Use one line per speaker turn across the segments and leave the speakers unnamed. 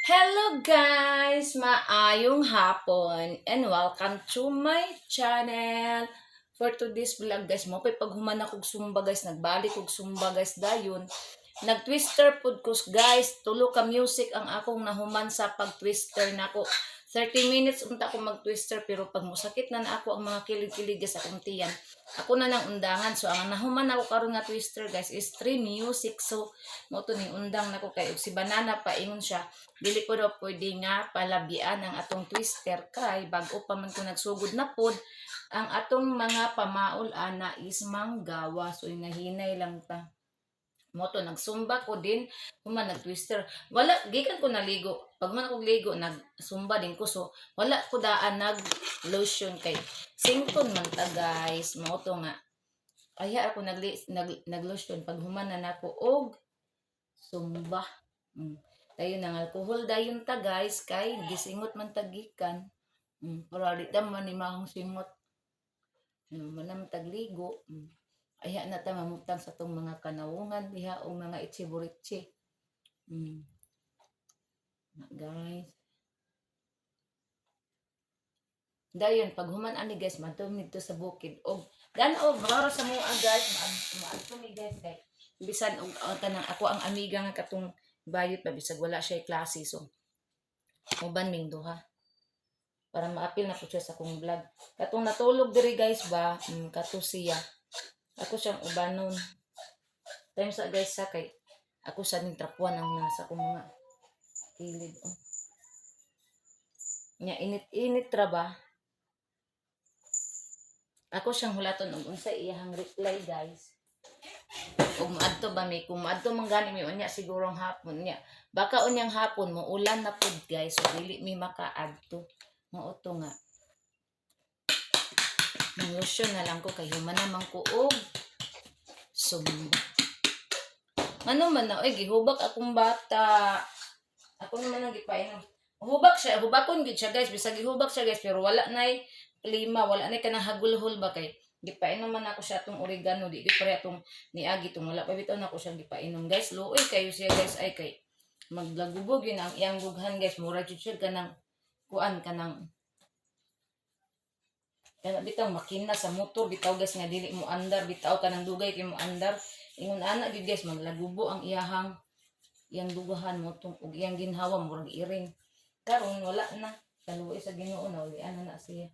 Hello guys! Maayong hapon and welcome to my channel. For today's vlog guys, mo kay paghuman akong sumba guys, nagbalik og sumba guys dayon. Nag-twister pod ko guys, tulo ka music ang akong nahuman sa pag-twister nako. 30 minutes unta ako mag-twister pero pag musakit na ako ang mga kilig-kilig sa akong tiyan. Ako na nang undangan. So ang nahuman ako karon nga twister guys is 3 music. So mo to ning undang nako kay si Banana paingon siya. Dili ko daw pwede nga palabian ang atong twister kay bago pa man ko nagsugod na pod ang atong mga pamaol ana is manggawa. So inahinay lang ta. Moto nagsumba ko din human nag-twister. Wala gikan ko naligo. Pag man ako ligo nagsumba din ko so wala ko daan nag lotion kay sington man ta guys. Moto nga aya ako nag lotion pag human na nako og sumba. Dayon ang alcohol dayon ta guys kay gisingot man tagikan. Para di ta man ni mahong singot. Manam tagligo. Aya na ta mamutang sa tong mga kanawungan diha o mga itsiburitsi. Guys. Dayon pag human ani guys madtom nito sa bukid og dan-og maro sa mga guys maadto mi guys kay bisan og kanang ako ang amiga nga katong bayot pa bisag wala siya klase so uban ming duha para maapil na po siya sa akong vlog. Katong natulog diri guys ba kato siya. Ako siyang ubanon. Time sa guys sa kay ako sa ning trapuan ang nasa akong mga kilid. Nya init-init ra ba? Ako siyang hulaton og unsa iyang reply guys. Ug maadto ba mi kung maadto man gani mi unya sigurong hapon nya. Baka unyang hapon mo ulan na pud guys so dili mi makaadto. Mao to nga. Lotion na lang ko kay human naman ko og sumba. Ano man na, gihubak akong bata. Ako naman ang gipainom. Hubak siya, hubakon gid siya guys. Bisag gihubak siya guys, pero wala nay klima, wala nay kanang hagulhol ba kay gipainom man ako siya tong oregano, di pare atong niagi tong wala pa bitaw nako siya gipainom guys. Luoy kayo siya guys ay kay maglagubog yun ang iyang dughan guys. Mura jud siya kanang kuan kanang kaya bitaw makina sa motor bitaw guys nga dili mo andar bitaw kanang dugay kay mo andar ingon ana gid guys maglagubo ang iyang dugahan mo tong ug iyang ginhawa murag iring karon wala na kaluoy sa Ginoo na uli ana na siya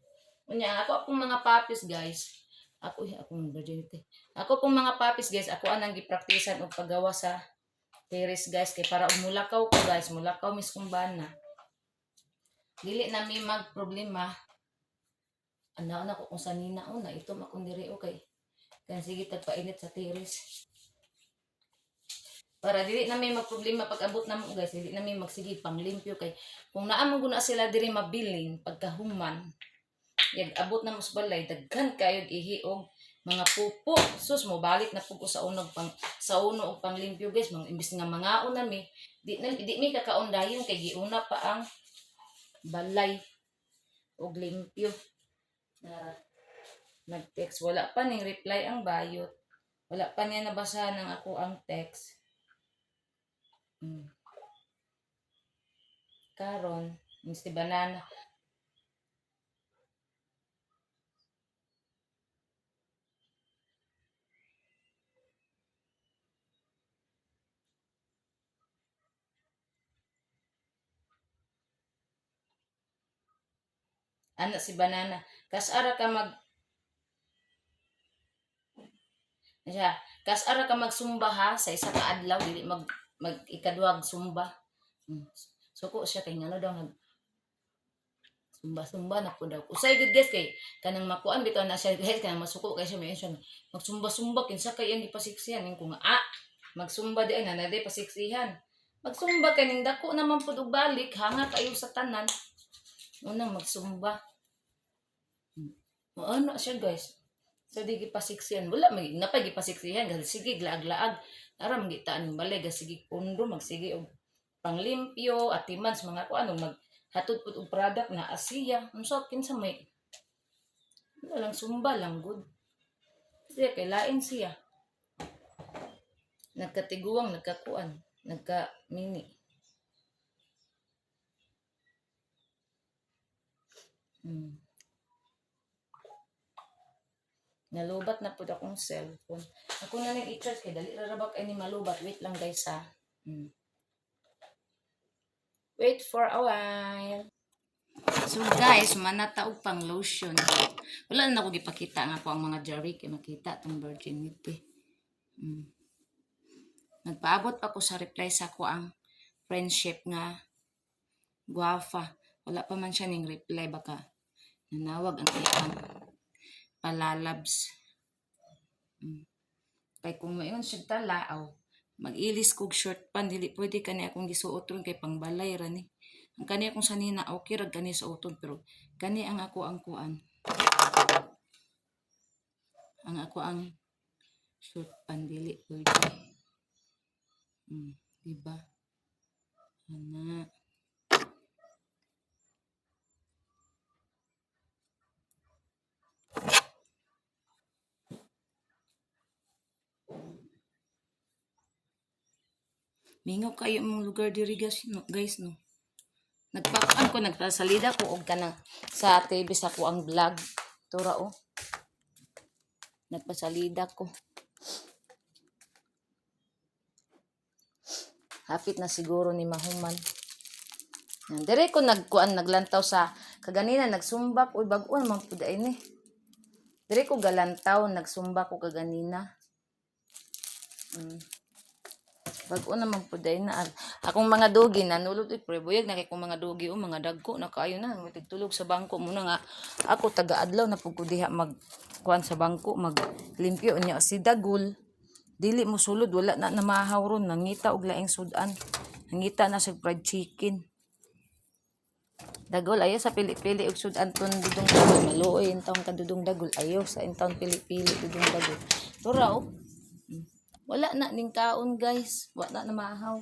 unya ako akong mga papis guys akong virginity ako pong mga papis guys ako anang gipraktisan og paggawa sa terrace guys kay para umulakaw ko guys mulakaw mis kumbana dili na mi mag problema ana ko kung sanina na ito makong diri okay kan sige tagpainit sa tiris para dili na may magproblema pag abot na mo guys dili na may magsige panglimpyo kay kung naamang guna sila diri mabilin pagkahuman yag abot na mo sa balay daghan kayo ihiog mga pupo sus mo balik na pupo sa unog sa uno og panglimpyo guys mga imbis nga mga una mi di mi kakaon dayon kay giuna pa ang balay og limpyo na nag-text wala pa ning reply ang bayot wala pa niya nabasa ng ako ang text karon si Banana ana si Banana kasara ka magsumba ha sa isa ka adlaw dili mag ikaduhag sumba suko siya kay ngano daw nag sumba na po daw usay gud guys kay kanang makuan bitaw na siya guys kanang masuko kay siya mention magsumba kinsa kay iyang gipasiksihan ning kung magsumba di ay nanay pasiksihan magsumba kaning dako naman pud og balik hanga kayo sa tanan unang magsumba ano siya guys so di gipasiksihan wala may napay gipasiksihan kasi sige glaag-laag ara mangitaan ng balay sige pundo magsige og panglimpyo atimans mga kuan maghatod pud og product na asiya unsa kinsa may wala lang sumba lang good siya kay lain siya nagkatiguang nagkakuan nagka mini Hmm. Nalubat na po akong cellphone. Ako na lang i-charge kay dali rarabak ay ni malubat. Wait lang guys ha. Hmm. Wait for a while. So guys, manataog pang lotion. Wala na ako gipakita nga ako ang mga jari kay makita tong virginity. Hmm. Nagpaabot pa ko sa reply sa ko ang friendship nga guwafa. Wala pa man siya ning reply baka nanawag ang iyang palalabs. Kay kung mayon siya talaaw, mag-ilis kog short pan dili pwede kani akong gisuoton kay pangbalay ra ni. Ang kani akong sanina okay ra kani sa uton pero kani ang ako ang kuan. Ang ako ang short pan dili pwede. Diba? Ana. Mingaw kayo mong lugar diri guys no. Nagpakaan ko, nagpasalida ko og kanang sa TV sa ko ang vlog. Tura o. Nagpasalida ko. Hapit na siguro ni mahuman. Dire ko naglantaw sa kaganina nagsumbak uy bag-on man pud ay ni. Dire ko galantaw nagsumbak ko kaganina. Bag-o naman po dahil na. Akong mga dogi nanulog prebuyag na kay kong mga dogi o mga dagko na kaayo na magtulog sa bangko muna nga ako taga-adlaw na pud ko diha magkuan sa bangko maglimpyo niya si dagul dili mo sulod wala na namahaw ron nangita og laing sudan nangita na sa fried chicken dagol ayo sa pili-pili og sudan ton dudong dagol maluoy intawon ka dudong dagol ayo sa intawon pili-pili dudong dagol tura o wala na ning kaon guys. Wala na mahaw.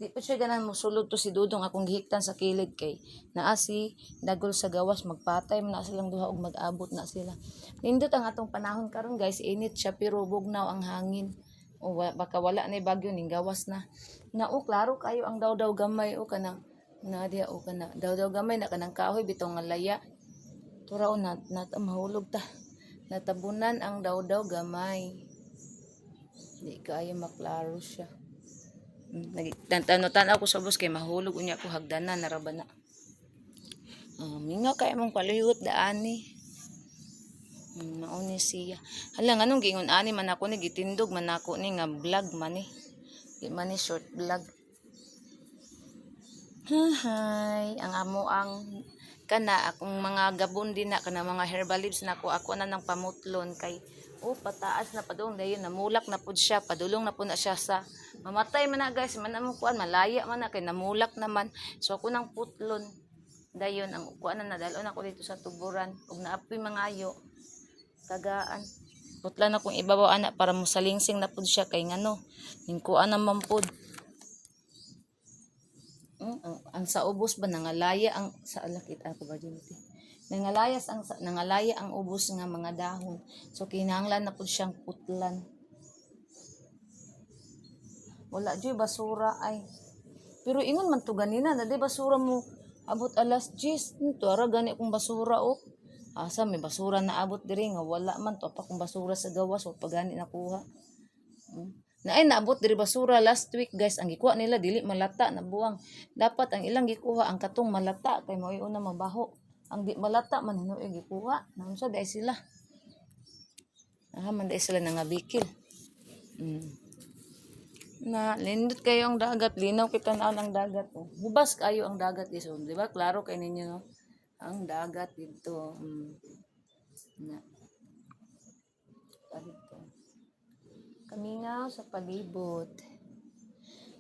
Di pa siya ganan mo sulod to si Dudong akong gihiktan sa kilid kay naa si dagol sa gawas magpatay man na silang duha og mag-abot na sila. Nindot ang atong panahon karon guys init siya pero bugnaw ang hangin. O baka wala na bagyo ning gawas na. Na o klaro kayo ang daw-daw gamay o kanang na diha o kana daw-daw gamay na kanang kahoy bitong nga laya. Tura o mahulog ta. Natabunan ang daw-daw gamay. Di kaya maklaro siya. Tanaw ko sa bus kay mahulog unya ko hagdanan naraba na. Mingaw kay mong palihot daani. Mauni siya. Hala nganong gingon ani man ako ni gitindog man ako ni nga vlog man ni. Di man ni short vlog. Hi, ang amo ang kana akong mga gabon din na kana mga herbal leaves na ako na nang pamutlon kay pataas na padung dayon namulak na pud siya padulong na pud na siya sa mamatay man na guys man amo kuan malaya man na kay namulak naman so ako nang putlon dayon ang kuan na nadalon ako dito sa tuburan ug naapoy mangayo tagaan putlan akong ibabaw ana para musalingsing na pud siya kay ngano ning kuan naman pud ang sa ubos ba nangalaya ang sa alakit ako ba dito nangalaya ang ubos nga mga dahon. So kinahanglan na pud siyang putlan. Wala joy basura ay. Pero ingon man to ganina na di basura mo abot alas 10 to ara gani kung basura o. Asa may basura na abot diri nga wala man to pa kung basura sa gawas o pagani nakuha. Na ay naabot diri basura last week guys ang gikuha nila dili malata na buang. Dapat ang ilang gikuha ang katong malata kay mao una mabaho. Ang di malata man hinuoy gikuha naunsa dai sila man dai sila nangabikil na lindot kayo ang dagat linaw kita na ang dagat hubas kayo ang dagat iso di ba klaro kay ninyo no ang dagat dito na kamingaw sa palibot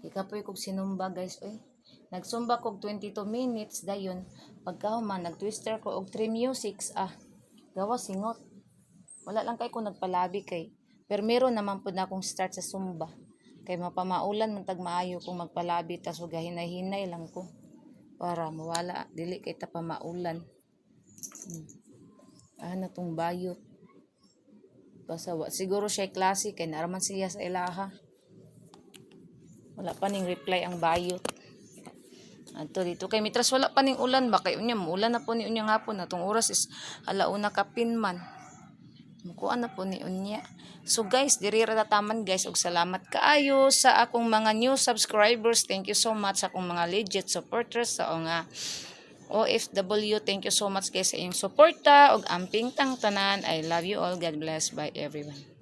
ikapoy kog sinumba guys oy nagsumba kog 22 minutes dayon pagkahuman nagtwister ko og 3 musics gawas singot wala lang kay ko nagpalabi kay pero meron naman pud na akong start sa sumba kay mapamaulan man tag maayo kung magpalabi tas ug hinay-hinay lang ko para mawala dili kay ta pamaulan na tong bayot basta siguro siya klase kay naraman siya sa ilaha wala pa ning reply ang bayot Adto dito kay mitras wala pa ning ulan ba kay unya ulan na po ni unya hapon atong oras is alauna kapin man. Mukuan na po ni unya. So guys, diri ra taman guys ug salamat kaayo sa akong mga new subscribers. Thank you so much sa akong mga legit supporters sa nga OFW. Thank you so much guys sa inyong suporta ug amping tang tanan. I love you all. God bless. Bye everyone.